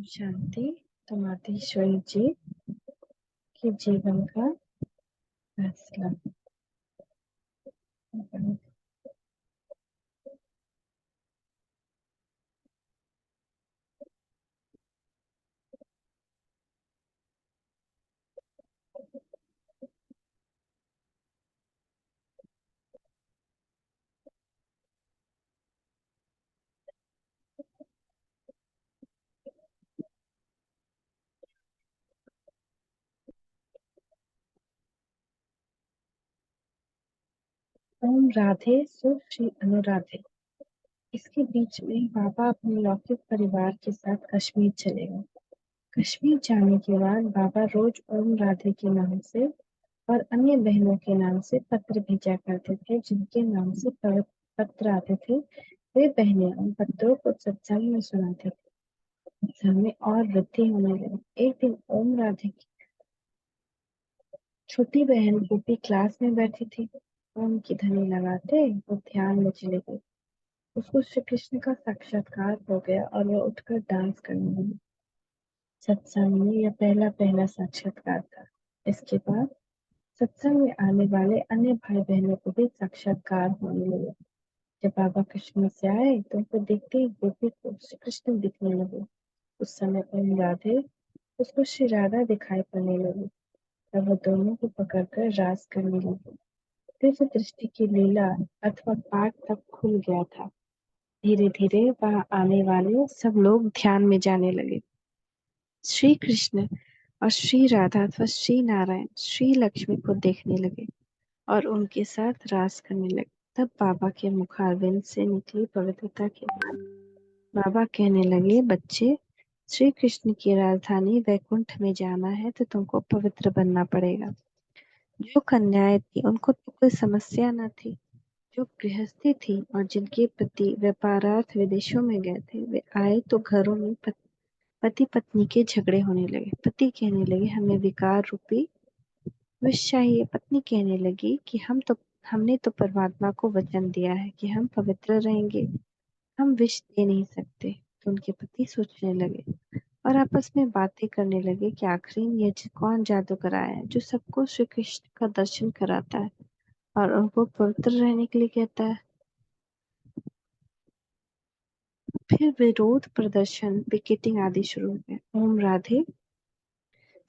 शांति तमातेश्वरी जी के जीवन का फैसला। ओम राधे सो श्री अनुराधे। इसके बीच में बाबा अपने लौकिक परिवार के साथ कश्मीर चले गए। कश्मीर जाने के बाद बाबा रोज ओम राधे के नाम से और अन्य बहनों के नाम से पत्र भेजा करते थे। जिनके नाम से पत्र आते थे वे बहनें उन पत्रों को सत्संग में सुनाते थे। सत्संग में और वृद्धि होने लगी। एक दिन ओम राधे की छोटी बहन गोपी क्लास में बैठी थी। ओम की ध्वनि लगाते वो ध्यान में चली गई। उसको श्री कृष्ण का साक्षात्कार हो गया और वह उठकर डांस करने लगी। सत्संग में यह पहला पहला साक्षात्कार था। इसके बाद सत्संग में आने वाले अन्य भाई बहनों को भी साक्षात्कार होने लगे। जब बाबा कश्मीर से आए तो उनको देखते ही गोपी को श्री कृष्ण दिखने लगे। उस समय ओम राधे उसको श्री राधा दिखाई पड़ने लगी। तब वो दोनों को पकड़कर रास करने लगी। दिव्य दृष्टि की लीला अथवा पाठ तक खुल गया था। धीरे धीरे वहां आने वाले सब लोग ध्यान में जाने लगे। श्री कृष्ण और श्री राधा अथवा श्री नारायण श्री लक्ष्मी को देखने लगे और उनके साथ रास करने लगे। तब बाबा के मुखारविंद से निकली पवित्रता के बाद बाबा कहने लगे, बच्चे, श्री कृष्ण की राजधानी वैकुंठ में जाना है तो तुमको पवित्र बनना पड़ेगा। जो कन्याएं थी उनको तो कोई समस्या न थी। जो गृहस्थी थी और जिनके पति व्यापारार्थ विदेशों में गए थे वे आए तो घरों में पति पत्नी के झगड़े होने लगे। पति कहने लगे, हमें विकार रूपी विष चाहिए। पत्नी कहने लगी कि हमने तो परमात्मा को वचन दिया है कि हम पवित्र रहेंगे, हम विष दे नहीं सकते। तो उनके पति सोचने लगे और आपस में बातें करने लगे कि आखिर ये कौन जादूगर आया है जो सबको श्री कृष्ण का दर्शन कराता है और उनको पवित्र रहने के लिए कहता है। फिर विरोध प्रदर्शन, पिकेटिंग आदि शुरू हो गए। ओम राधे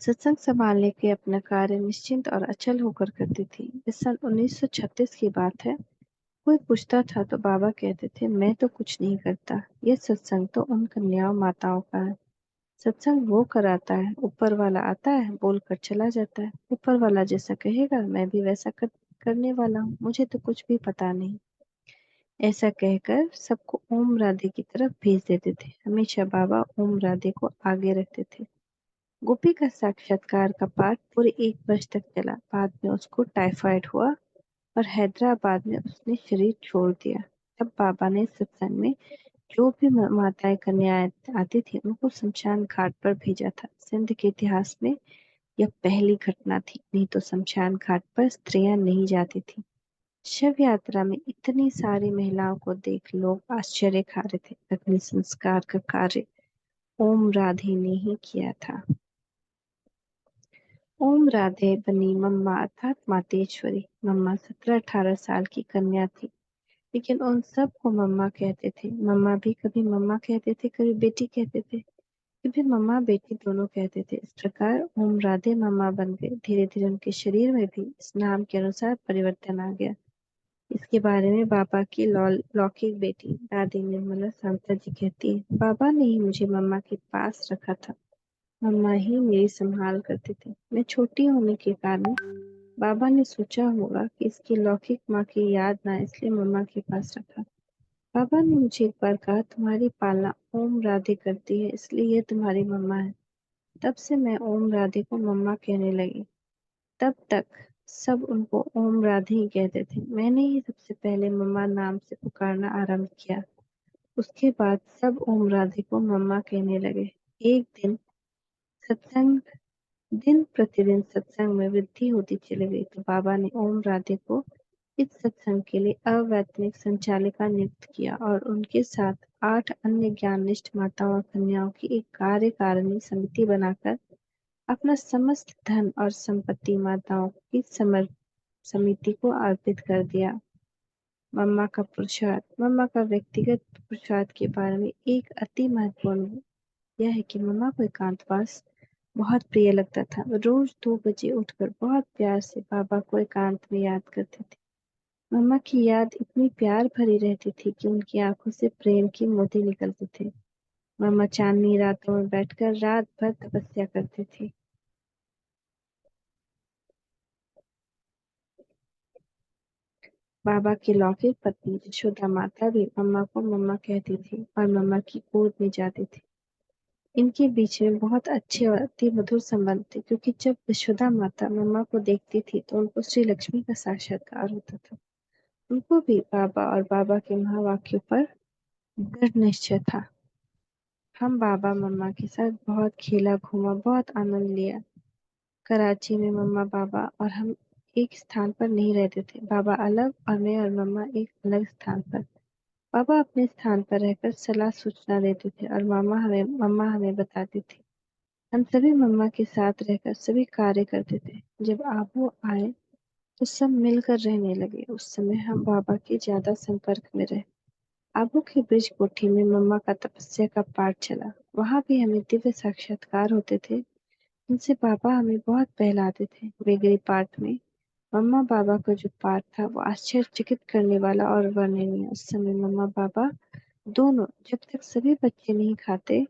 सत्संग संभालने के अपना कार्य निश्चिंत और अचल होकर करती थी। इस सन 1936 की बात है। कोई पूछता था तो बाबा कहते थे, मैं तो कुछ नहीं करता, यह सत्संग तो उन कन्याओं माताओं का है। सत्संग वो कराता है, ऊपर वाला आता है, बोलकर चला जाता है। ऊपर वाला जैसा कहेगा मैं भी वैसा करने वाला हूँ, मुझे तो कुछ भी पता नहीं। ऐसा कहकर सबको ओम राधे की तरफ भेज देते थे। हमेशा बाबा ओम राधे को आगे रखते थे। गोपी का साक्षात्कार का पाठ पूरे 1 वर्ष तक चला। बाद में उसको टाइफाइड हुआ और हैदराबाद में उसने शरीर छोड़ दिया। तब बाबा ने सत्संग में जो भी माताएं कन्याएं आती थी उनको शमशान घाट पर भेजा था। सिंध के इतिहास में यह पहली घटना थी, नहीं तो शमशान घाट पर स्त्रियां नहीं जाती थी। शव यात्रा में इतनी सारी महिलाओं को देख लोग आश्चर्य खा रहे थे। अग्नि संस्कार का कार्य ओम राधे ने ही किया था। ओम राधे बनी मम्मा अर्थात मातेश्वरी। मम्मा 17-18 साल की कन्या थी, लेकिन उन सब को मम्मा कहते थे। मम्मा भी कभी मम्मा कहते थे, कभी बेटी कहते थे, कभी मम्मा बेटी दोनों कहते थे। इस प्रकार ओम राधे मम्मा बन गए। धीरे धीरे उनके शरीर में भी इस नाम के अनुसार परिवर्तन आ गया। इसके बारे में बाबा की लौकिक बेटी दादी निर्मला सांता जी कहती है, बाबा ने ही मुझे मम्मा के पास रखा था, मम्मा ही मेरी संभाल करते थे। मैं छोटी होने के कारण बाबा ने सोचा होगा कि इसकी लौकिक माँ की याद ना, इसलिए मम्मा के पास रखा। बाबा ने मुझे एक बार कहा, तुम्हारी पालना ओम राधे करती है, इसलिए ये तुम्हारी मम्मा है। तब से मैं ओम राधे को मम्मा कहने लगी। तब तक सब उनको ओम राधे ही कहते थे। मैंने ही सबसे पहले मम्मा नाम से पुकारना आरंभ किया। उसके बाद सब ओम राधे को मम्मा कहने लगे। एक दिन सत्संग दिन प्रतिदिन सत्संग में वृद्धि होती चली गई तो बाबा ने ओम राधे को इस सत्संग के लिए अवैतनिक संचालिका नियुक्त किया और उनके साथ 8 अन्य ज्ञाननिष्ठ माताओं और कन्याओं की एक कार्यकारिणी समिति बनाकर अपना समस्त धन और संपत्ति माताओं की समर समिति को अर्पित कर दिया। मम्मा का व्यक्तिगत पुरुषार्थ के बारे में एक अति महत्वपूर्ण यह है कि मम्मा को एकांतवास बहुत प्रिय लगता था। वो रोज 2 बजे उठकर बहुत प्यार से बाबा को एकांत में याद करती थी। मम्मा की याद इतनी प्यार भरी रहती थी कि उनकी आंखों से प्रेम के मोती निकलते थे। मम्मा चांदनी रातों में बैठकर रात भर तपस्या करती थी। बाबा की लौकिक पत्नी यशोदा माता भी मम्मा को मम्मा कहती थी और मम्मा की गोद में जाती थी। इनके बीच में बहुत अच्छे और अति मधुर संबंध थे, क्योंकि जब यशोदा माता मम्मा को देखती थी तो उनको श्री लक्ष्मी का साक्षात्कार होता था। उनको भी बाबा और बाबा के महावाक्यों पर दृढ़ निश्चय था। हम बाबा मम्मा के साथ बहुत खेला घूमा, बहुत आनंद लिया। कराची में मम्मा बाबा और हम एक स्थान पर नहीं रहते थे। बाबा अलग और मैं और मम्मा एक अलग स्थान पर। पापा अपने स्थान पर रहकर सलाह सूचना देते थे और मम्मा हमें बताती थी। हम सभी मम्मा के साथ रहकर सभी कार्य करते थे। जब आबू आए तो सब मिलकर रहने लगे। उस समय हम बाबा के ज्यादा संपर्क में रहे। आबू की ब्रिज कोठी में मम्मा का तपस्या का पाठ चला। वहां भी हमें दिव्य साक्षात्कार होते थे। उनसे बाबा हमें बहुत बहलाते थे। बेगरी पाठ में मम्मा बाबा का जो पाठ था वो आश्चर्यचकित करने वाला और वर्णनीय। उस समय मम्मा बाबा दोनों जब तक सभी बच्चे नहीं खाते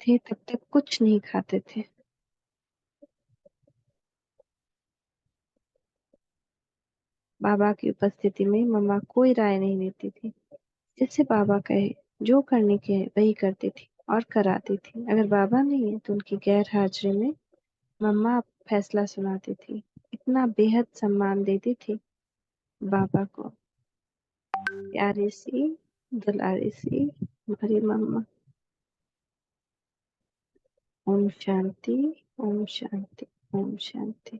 थे तब तक कुछ नहीं खाते थे। बाबा की उपस्थिति में मम्मा कोई राय नहीं लेती थी। जैसे बाबा कहे, जो करने के है वही करती थी और कराती थी। अगर बाबा नहीं है तो उनकी गैर हाजिरी में मम्मा फैसला सुनाती थी। इतना बेहद सम्मान देती थी बाबा को। प्यारी सी दुलारी सी हमारी मम्मा। ओम शांति, ओम शांति, ओम शांति।